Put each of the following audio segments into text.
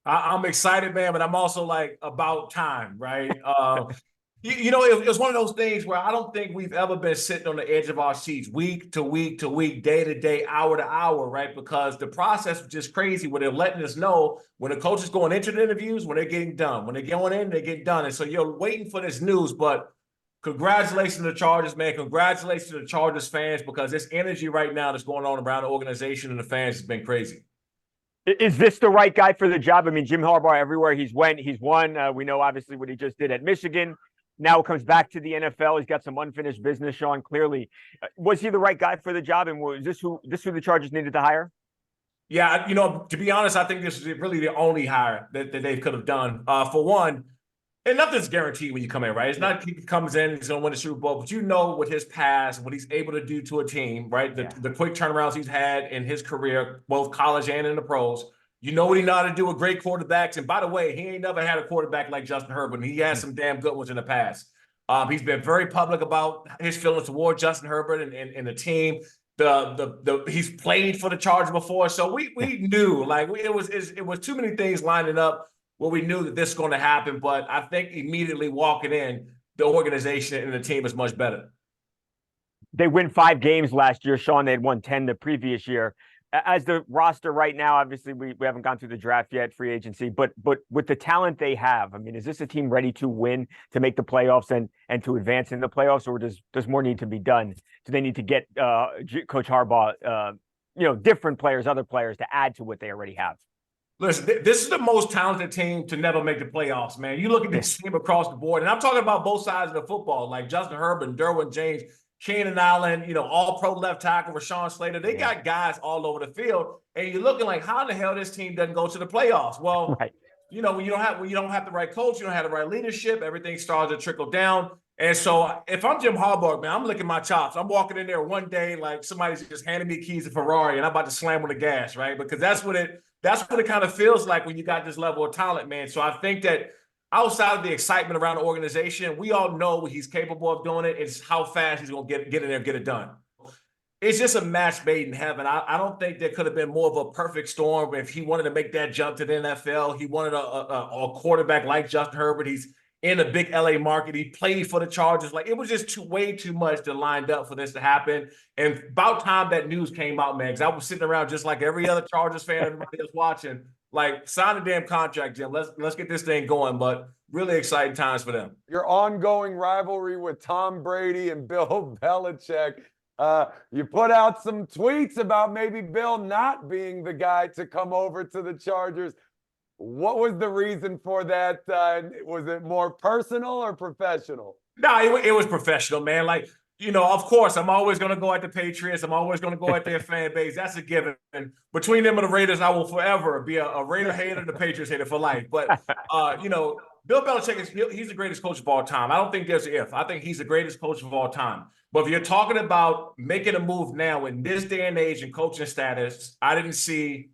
I'm excited, man, but I'm also like about time, right? It was one of those things where I don't think we've ever been sitting on the edge of our seats week to week to week, day to day, hour to hour, right? Because the process was just crazy where they're letting us know when the coach is going into the interviews, when they're getting done. When they're going in, they get done. And so you're waiting for this news, but congratulations to the Chargers, man. Congratulations to the Chargers fans because this energy right now that's going on around the organization and the fans has been crazy. Is this the right guy for the job? I mean, Jim Harbaugh, everywhere he's went, he's won. We know obviously what he just did at Michigan. Now comes back to the NFL. He's got some unfinished business, Shawne. Clearly, was he the right guy for the job? And was this who the Chargers needed to hire? Yeah, to be honest, I think this is really the only hire that they could have done. For one, and nothing's guaranteed when you come in, right? It's not he comes in and he's going to win the Super Bowl, but you know with his past, what he's able to do to a team, right? The quick turnarounds he's had in his career, both college and in the pros. You know what he know how to do with great quarterbacks. And by the way, he ain't never had a quarterback like Justin Herbert. He has some damn good ones in the past. He's been very public about his feelings toward Justin Herbert and the team. He's played for the Chargers before, so we knew it was too many things lining up where we knew that this was going to happen. But I think immediately walking in, the organization and the team is much better. They win 5 games last year, Shawne. They had won 10 the previous year. As the roster right now, obviously we haven't gone through the draft yet, free agency, but with the talent they have, I mean, is this a team ready to win, to make the playoffs and to advance in the playoffs, or does more need to be done? Do they need to get Coach Harbaugh, different players, other players to add to what they already have? Listen, this is the most talented team to never make the playoffs, man. You look at this team across the board, and I'm talking about both sides of the football, like Justin Herbert, Derwin James, Keenan Allen, all pro left tackle, Rashawn Slater. They got guys all over the field, and you're looking like, how in the hell this team doesn't go to the playoffs? Well, Right. when you don't have the right coach, you don't have the right leadership, everything starts to trickle down. And so if I'm Jim Harbaugh, man, I'm licking my chops. I'm walking in there one day like somebody's just handing me keys to Ferrari and I'm about to slam on the gas, right? Because that's what it kind of feels like when you got this level of talent, man. So I think that outside of the excitement around the organization, we all know he's capable of doing it. It's how fast he's going to get in there and get it done. It's just a match made in heaven. I don't think there could have been more of a perfect storm if he wanted to make that jump to the NFL. He wanted a quarterback like Justin Herbert. He's in a big LA market. He played for the Chargers. Like, it was just way too much to lined up for this to happen. And about time that news came out, man, because I was sitting around just like every other Chargers fan, everybody else watching, like, sign the damn contract, Jim. Let's get this thing going. But really exciting times for them. Your ongoing rivalry with Tom Brady and Bill Belichick. You put out some tweets about maybe Bill not being the guy to come over to the Chargers. What was the reason for that? Was it more personal or professional? No, it was professional, man. Like, of course, I'm always going to go at the Patriots. I'm always going to go at their fan base. That's a given. And between them and the Raiders, I will forever be a Raider hater and a Patriots hater for life. But, Bill Belichick, he's the greatest coach of all time. I don't think there's an if. I think he's the greatest coach of all time. But if you're talking about making a move now in this day and age and coaching status, I didn't see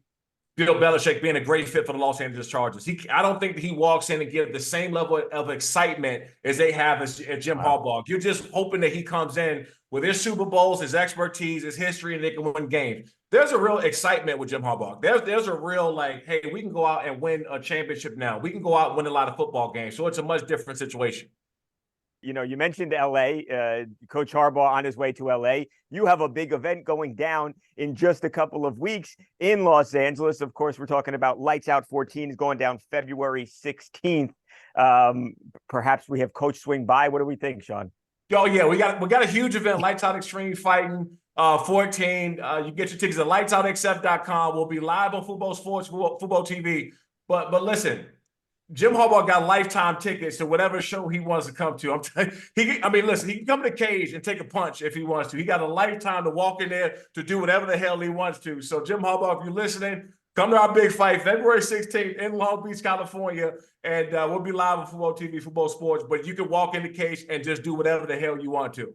Bill Belichick being a great fit for the Los Angeles Chargers. I don't think that he walks in and gives the same level of excitement as they have as Jim Harbaugh. You're just hoping that he comes in with his Super Bowls, his expertise, his history, and they can win games. There's a real excitement with Jim Harbaugh. There's a real, like, hey, we can go out and win a championship now. We can go out and win a lot of football games. So it's a much different situation. You mentioned LA, Coach Harbaugh on his way to LA. You have a big event going down in just a couple of weeks in Los Angeles. Of course, we're talking about Lights Out 14 is going down February 16th. Perhaps we have Coach swing by. What do we think, Shawne? Oh, yeah, we got a huge event, Lights Out Extreme Fighting 14. You get your tickets at lightsoutxf.com. We'll be live on Football Sports, Football TV. But listen, Jim Harbaugh got lifetime tickets to whatever show he wants to come to. Listen, he can come to the cage and take a punch if he wants to. He got a lifetime to walk in there to do whatever the hell he wants to. So, Jim Harbaugh, if you're listening, come to our big fight, February 16th in Long Beach, California, and we'll be live on Football TV, Football Sports. But you can walk in the cage and just do whatever the hell you want to.